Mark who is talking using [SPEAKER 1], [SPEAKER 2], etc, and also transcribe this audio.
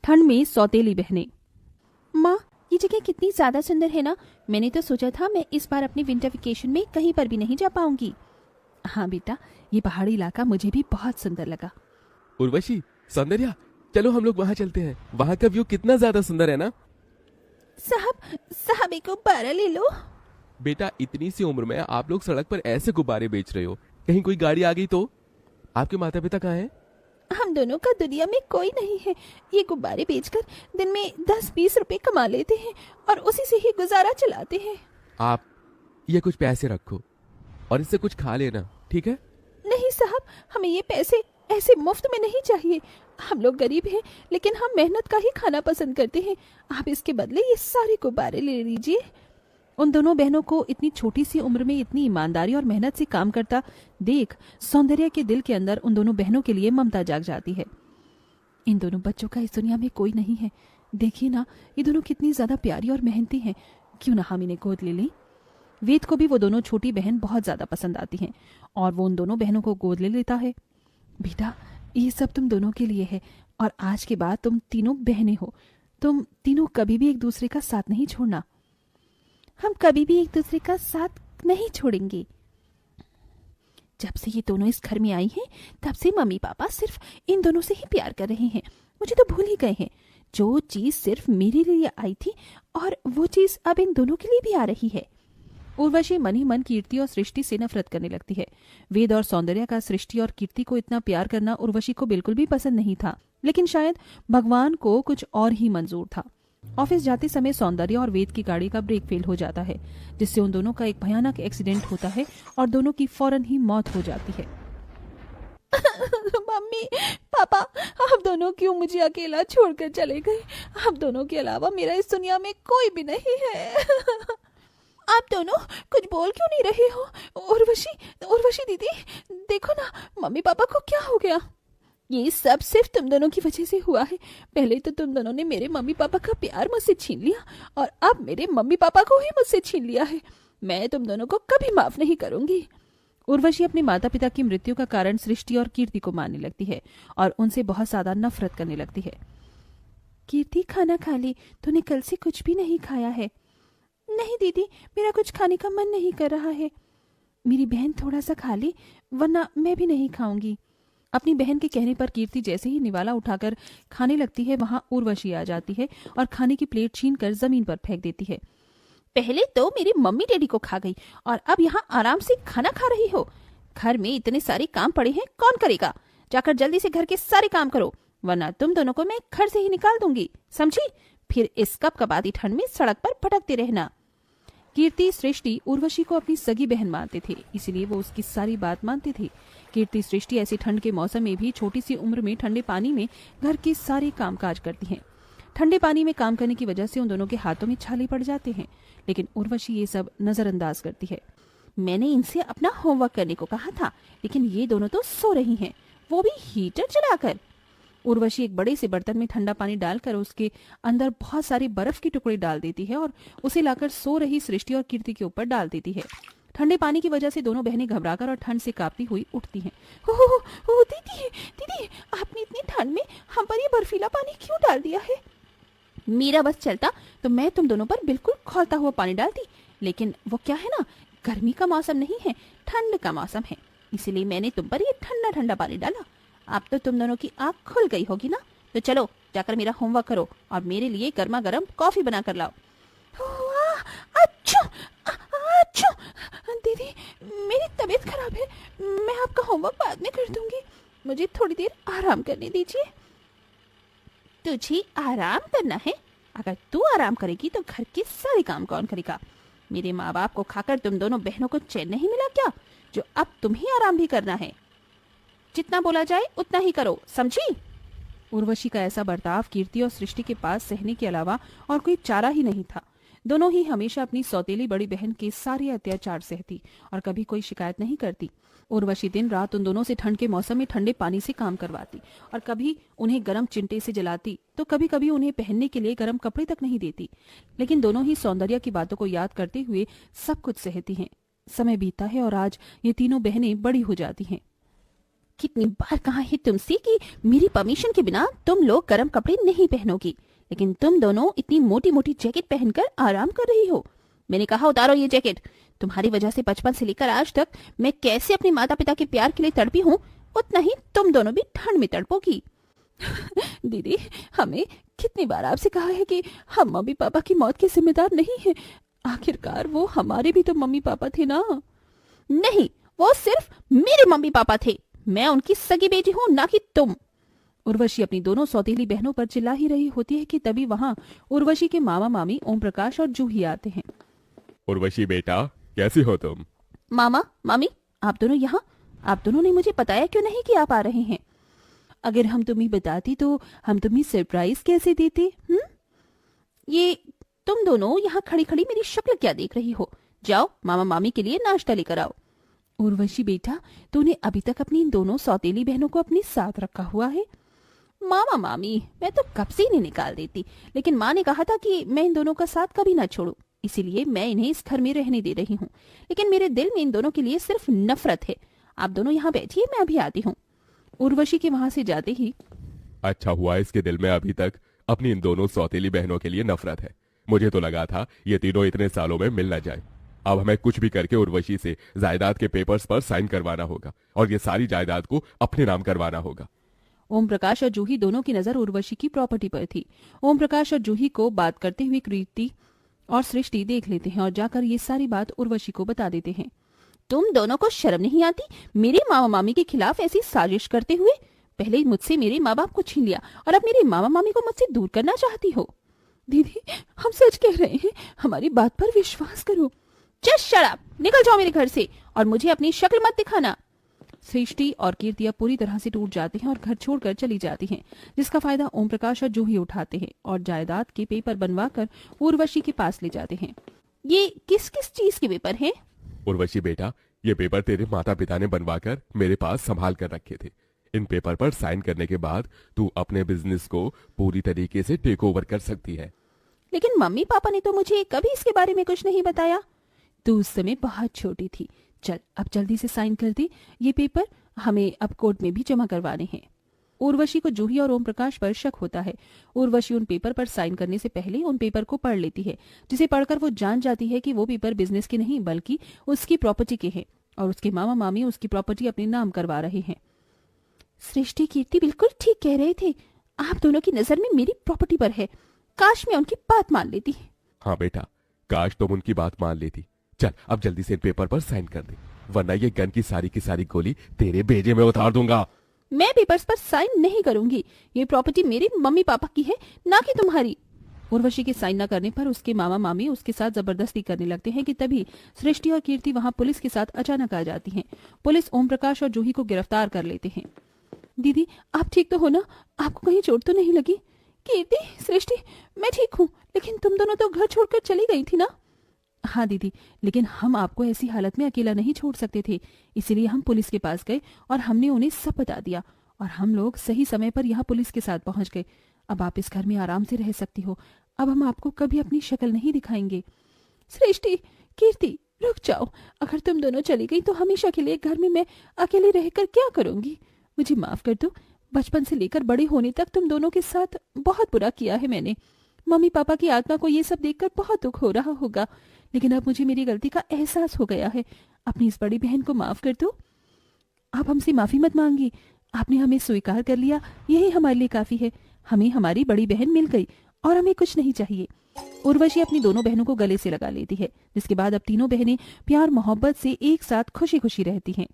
[SPEAKER 1] ठंड में सौतेली बहनें। माँ, ये जगह कितनी ज्यादा सुंदर है ना। मैंने तो सोचा था मैं इस बार अपने विंटर वेकेशन में कहीं पर भी नहीं जा पाऊंगी। हाँ बेटा, ये पहाड़ी इलाका मुझे भी बहुत सुंदर लगा।
[SPEAKER 2] उर्वशी, सौंदर्या, चलो हम लोग वहाँ चलते हैं। वहाँ का व्यू कितना ज्यादा सुंदर है ना।
[SPEAKER 1] साहब एक गुब्बारा ले लो।
[SPEAKER 2] बेटा, इतनी सी उम्र में आप लोग सड़क पर ऐसे गुब्बारे बेच रहे हो, कहीं कोई गाड़ी आ गई तो? आपके माता पिता कहाँ हैं?
[SPEAKER 1] हम दोनों का दुनिया में कोई नहीं है। ये गुब्बारे बेचकर दिन में 10-20 रुपए कमा लेते हैं और उसी से ही गुजारा चलाते हैं।
[SPEAKER 2] आप ये कुछ पैसे रखो और इससे कुछ खा लेना, ठीक है?
[SPEAKER 1] नहीं साहब, हमें ये पैसे ऐसे मुफ्त में नहीं चाहिए। हम लोग गरीब हैं, लेकिन हम मेहनत का ही खाना पसंद करते हैं। आप इसके बदले ये सारे गुब्बारे ले लीजिए। उन दोनों बहनों को इतनी छोटी सी उम्र में इतनी ईमानदारी और मेहनत से काम करता देख सौंदर्या के दिल के अंदर उन दोनों बहनों के लिए ममता जाग जाती है। इन दोनों बच्चों का इस दुनिया में कोई नहीं है। देखिए ना, ये दोनों कितनी ज्यादा प्यारी और मेहनती हैं। क्यों ना हम इन्हें गोद ले लें। वेद को भी वो दोनों छोटी बहन बहुत ज्यादा पसंद आती हैं और वो उन दोनों बहनों को गोद ले लेता है। बेटा, ये सब तुम दोनों के लिए है और आज के बाद तुम तीनों बहनें हो। तुम तीनों कभी भी एक दूसरे का साथ नहीं छोड़ना। हम कभी भी एक दूसरे का साथ नहीं छोड़ेंगे। जब से ये दोनों इस घर में आई हैं, तब से मम्मी पापा सिर्फ इन दोनों से ही प्यार कर रहे हैं। मुझे तो भूल ही गए हैं। जो चीज सिर्फ मेरे लिए आई थी और वो चीज अब इन दोनों के लिए भी आ रही है। उर्वशी मन ही मन कीर्ति और सृष्टि से नफरत करने लगती है। वेद और सौंदर्या का सृष्टि और कीर्ति को इतना प्यार करना उर्वशी को बिल्कुल भी पसंद नहीं था, लेकिन शायद भगवान को कुछ और ही मंजूर था। ऑफिस जाते समय सौंदर्या और वेद की गाड़ी का ब्रेक फेल हो जाता है, जिससे उन दोनों का एक भयानक एक्सीडेंट होता है और दोनों की फौरन ही मौत हो जाती है। मम्मी पापा, आप दोनों क्यों मुझे अकेला छोड़कर चले गए? आप दोनों के अलावा मेरा इस दुनिया में कोई भी नहीं है। आप दोनों कुछ बोल क्यों नहीं रहे हो? उर्वशी दीदी, देखो ना, मम्मी पापा को क्या हो गया? ये सब सिर्फ तुम दोनों की वजह से हुआ है। पहले तो तुम दोनों ने मेरे मम्मी पापा का प्यार मुझसे छीन लिया और अब मेरे मम्मी पापा को ही मुझसे छीन लिया है। मैं तुम दोनों को कभी माफ नहीं करूंगी। उर्वशी अपने माता पिता की मृत्यु का कारण सृष्टि और कीर्ति को मानने लगती है और उनसे बहुत ज्यादा नफरत करने लगती है। कीर्ति, खाना खा ले, तूने कल से कुछ भी नहीं खाया है। नहीं दीदी, मेरा कुछ खाने का मन नहीं कर रहा है। मेरी बहन थोड़ा सा खा ले, वरना मैं भी नहीं खाऊंगी। अपनी बहन के कहने पर कीर्ति जैसे ही निवाला उठाकर खाने लगती है, वहां उर्वशी आ जाती है और खाने की प्लेट छीनकर जमीन पर फेंक देती है। पहले तो मेरी मम्मी डैडी को खा गई और अब यहाँ आराम से खाना खा रही हो। घर में इतने सारे काम पड़े हैं, कौन करेगा? जाकर जल्दी से घर के सारे काम करो, वरना तुम दोनों को मैं घर से ही निकाल दूंगी, समझी? फिर इस कपकपाती ठंड में सड़क पर भटकते रहना। कीर्ति, सृष्टि उर्वशी को अपनी सगी बहन मानते थे, इसलिए वो उसकी सारी बात मानते थे। कीर्ति, सृष्टि ऐसी ठंड के मौसम में भी छोटी सी उम्र में ठंडे पानी में घर के सारे कामकाज करती हैं। ठंडे पानी में काम करने की वजह से उन दोनों के हाथों में छाले पड़ जाते हैं, लेकिन उर्वशी ये सब नजरअंदाज करती है। मैंने इनसे अपना होमवर्क करने को कहा था, लेकिन ये दोनों तो सो रही हैं, वो भी हीटर चलाकर। उर्वशी एक बड़े से बर्तन में ठंडा पानी डालकर उसके अंदर बहुत सारे बर्फ के टुकड़े डाल देती है और उसे लाकर सो रही सृष्टि और कीर्ति के ऊपर डाल देती है। ठंडे पानी की वजह से दोनों बहनें घबराकर और ठंड से कांपती हुई उठती हैं। ओ दीदी, आपने इतनी ठंड में हम पर ये बर्फीला पानी क्यों डाल दिया है? मेरा बस चलता तो मैं तुम दोनों पर बिल्कुल खौलता हुआ पानी डालती, लेकिन वो क्या है ना, गर्मी का मौसम नहीं है, ठंड का मौसम है, इसीलिए मैंने तुम पर ये ठंडा ठंडा पानी डाला। अब तो तुम दोनों की आंख खुल गई होगी ना, तो चलो जाकर मेरा होमवर्क करो और मेरे लिए गर्मा गर्म कॉफी बना कर लाओ। अच्छा दीदी, मेरी तबीयत खराब है, मैं आपका होमवर्क बाद में कर दूंगी, मुझे थोड़ी देर आराम करने दीजिए। तुझे आराम करना है? अगर तू आराम करेगी तो घर के सारे काम कौन करेगा? मेरे माँ बाप को खाकर तुम दोनों बहनों को चैन नहीं मिला क्या, जो अब तुम्हें आराम भी करना है? जितना बोला जाए उतना ही करो, समझी? उर्वशी का ऐसा बर्ताव कीर्ति और सृष्टि के पास सहने के अलावा और कोई चारा ही नहीं था। दोनों ही हमेशा अपनी सौतेली बड़ी बहन के सारे अत्याचार सहती और कभी कोई शिकायत नहीं करती। उर्वशी दिन रात उन दोनों से ठंड के मौसम में ठंडे पानी से काम करवाती और कभी उन्हें गर्म चिंटे से जलाती, तो कभी कभी उन्हें पहनने के लिए गर्म कपड़े तक नहीं देती। लेकिन दोनों ही सौंदर्य की बातों को याद करते हुए सब कुछ सहती हैं। समय बीतता है और आज ये तीनों बहनें बड़ी हो जाती हैं। कितनी बार कहा है तुमसे कि मेरी परमिशन के बिना तुम लोग गर्म कपड़े नहीं पहनोगी, लेकिन तुम दोनों इतनी मोटी मोटी जैकेट पहनकर आराम कर रही हो। मैंने कहा उतारो ये जैकेट। तुम्हारी वजह से बचपन से लेकर आज तक मैं कैसे अपने माता पिता के प्यार के लिए तड़पी हूँ, उतना ही तुम दोनों भी ठंड में तड़पोगी। दीदी, हमें कितनी बार आपसे कहा है कि हम मम्मी पापा की मौत के जिम्मेदार नहीं हैं। आखिरकार वो हमारे भी तो मम्मी पापा थे ना। नहीं, वो सिर्फ मेरे मम्मी पापा थे। मैं उनकी सगी बेटी हूँ, ना कि तुम। उर्वशी अपनी दोनों सौतेली बहनों पर चिल्ला ही रही होती है कि तभी वहाँ उर्वशी के मामा मामी ओम प्रकाश और जूही आते हैं।
[SPEAKER 2] उर्वशी बेटा, कैसी हो तुम?
[SPEAKER 1] मामा मामी, आप दोनों यहाँ? आप दोनों ने मुझे बताया क्यों नहीं कि आप आ रहे हैं? अगर हम तुम्हें बताती तो हम तुम्हें सरप्राइज कैसे देते? ये तुम दोनों यहाँ खड़ी खड़ी मेरी शक्ल क्या देख रही हो? जाओ मामा मामी के लिए नाश्ता लेकर आओ। उर्वशी बेटा, तूने अभी तक अपनी इन दोनों सौतेली बहनों को अपने साथ रखा हुआ है। मामा मामी, मैं तो कब से इन्हें निकाल देती, लेकिन माँ ने कहा था कि मैं इन दोनों का साथ कभी ना छोड़ूं, इसीलिए मैं इन्हें इस घर में रहने दे रही हूँ। लेकिन मेरे दिल में इन दोनों के लिए सिर्फ नफरत है। आप दोनों यहाँ बैठिए, मैं अभी आती हूँ। उर्वशी के वहां से जाते ही,
[SPEAKER 2] अच्छा हुआ इसके दिल में अभी तक अपनी इन दोनों सौतेली बहनों के लिए नफरत है। मुझे तो लगा था ये तीनों इतने सालों में मिल न जाए। अब हमें कुछ भी करके उर्वशी से जायदाद के पेपर्स पर साइन करवाना होगा और ये सारी जायदाद को अपने नाम करवाना होगा।
[SPEAKER 1] ओम प्रकाश और जूही दोनों की नजर उर्वशी की प्रॉपर्टी पर थी। ओम प्रकाश और जूही को बात करते हुए कीर्ति और सृष्टि देख लेते हैं और जाकर ये सारी बात उर्वशी को बता देते हैं। तुम दोनों को शर्म नहीं आती मेरे मामा मामी के खिलाफ ऐसी साजिश करते हुए? पहले मुझसे मेरे माँ बाप को छीन लिया और अब मेरे मामा मामी को मुझसे दूर करना चाहती हो। दीदी, हम सच कह रहे हैं, हमारी बात पर विश्वास करो। जस्ट शट अप, निकल जाओ मेरे घर से और मुझे अपनी शक्ल मत दिखाना। सृष्टि और कीर्ति अब पूरी तरह से टूट जाते हैं और घर छोड़कर चली जाती हैं, जिसका फायदा ओम प्रकाश और जूही उठाते हैं और जायदाद के पेपर बनवाकर उर्वशी के पास ले जाते हैं। ये किस किस चीज के पेपर हैं?
[SPEAKER 2] उर्वशी बेटा, ये पेपर तेरे माता पिता ने बनवाकर मेरे पास संभाल कर रखे थे। इन पेपर पर साइन करने के बाद तू अपने बिजनेस को पूरी तरीके से टेक ओवर कर सकती है।
[SPEAKER 1] लेकिन मम्मी पापा ने तो मुझे कभी इसके बारे में कुछ नहीं बताया। तू उस समय बहुत छोटी थी। चल अब जल्दी से साइन कर दे, ये पेपर हमें अब कोर्ट में भी जमा करवाने हैं। उर्वशी को जूही और ओम प्रकाश पर शक होता है। उर्वशी उन पेपर पर साइन करने से पहले उन पेपर को पढ़ लेती है, जिसे पढ़कर वो जान जाती है कि वो पेपर बिजनेस के नहीं बल्कि उसकी प्रॉपर्टी के हैं और उसके मामा मामी उसकी प्रॉपर्टी अपने नाम करवा रहे हैं। सृष्टि कीर्ति बिल्कुल ठीक कह रहे थे। आप दोनों की नजर में मेरी प्रॉपर्टी पर है। काश मैं उनकी बात मान लेती।
[SPEAKER 2] हाँ बेटा, काश तुम उनकी बात मान लेती। चल अब जल्दी से इन पेपर पर साइन कर दे, वरना ये गन की सारी गोली तेरे भेजे में उतार दूंगा।
[SPEAKER 1] मैं पेपर्स पर साइन नहीं करूंगी। ये प्रॉपर्टी मेरे मम्मी पापा की है, ना कि तुम्हारी। उर्वशी के साइन न करने पर उसके मामा मामी उसके साथ जबरदस्ती करने लगते हैं कि तभी सृष्टि और कीर्ति वहां पुलिस के साथ अचानक आ जाती हैं। पुलिस ओम प्रकाश और जूही को गिरफ्तार कर लेते हैं। दीदी, आप ठीक तो हो ना? आपको कहीं चोट तो नहीं लगी? कीर्ति, सृष्टि, मैं ठीक हूँ, लेकिन तुम दोनों तो घर छोड़कर चली गई थी ना? हाँ दीदी, लेकिन हम आपको ऐसी हालत में अकेला नहीं छोड़ सकते थे, इसीलिए हम पुलिस के पास गए और हमने उन्हें सब बता दिया और हम लोग सही समय पर यहाँ पुलिस के साथ पहुंच गए। अब आप इस घर में आराम से रह सकती हो। अब हम आपको कभी अपनी शक्ल नहीं दिखाएंगे। सृष्टि, कीर्ति, रुक जाओ। अगर तुम दोनों चली गई तो हमेशा के लिए घर में मैं अकेले रहकर क्या करूंगी? मुझे माफ कर दो। बचपन से लेकर बड़े होने तक तुम दोनों के साथ बहुत बुरा किया है मैंने। मम्मी पापा की आत्मा को ये सब देखकर बहुत दुख हो रहा होगा, लेकिन अब मुझे मेरी गलती का एहसास हो गया है। अपनी इस बड़ी बहन को माफ कर दो। आप हमसे माफी मत मांगिए। आपने हमें स्वीकार कर लिया, यही हमारे लिए काफी है। हमें हमारी बड़ी बहन मिल गई और हमें कुछ नहीं चाहिए। उर्वशी अपनी दोनों बहनों को गले से लगा लेती है, जिसके बाद अब तीनों बहनें प्यार मोहब्बत से एक साथ खुशी खुशी रहती हैं।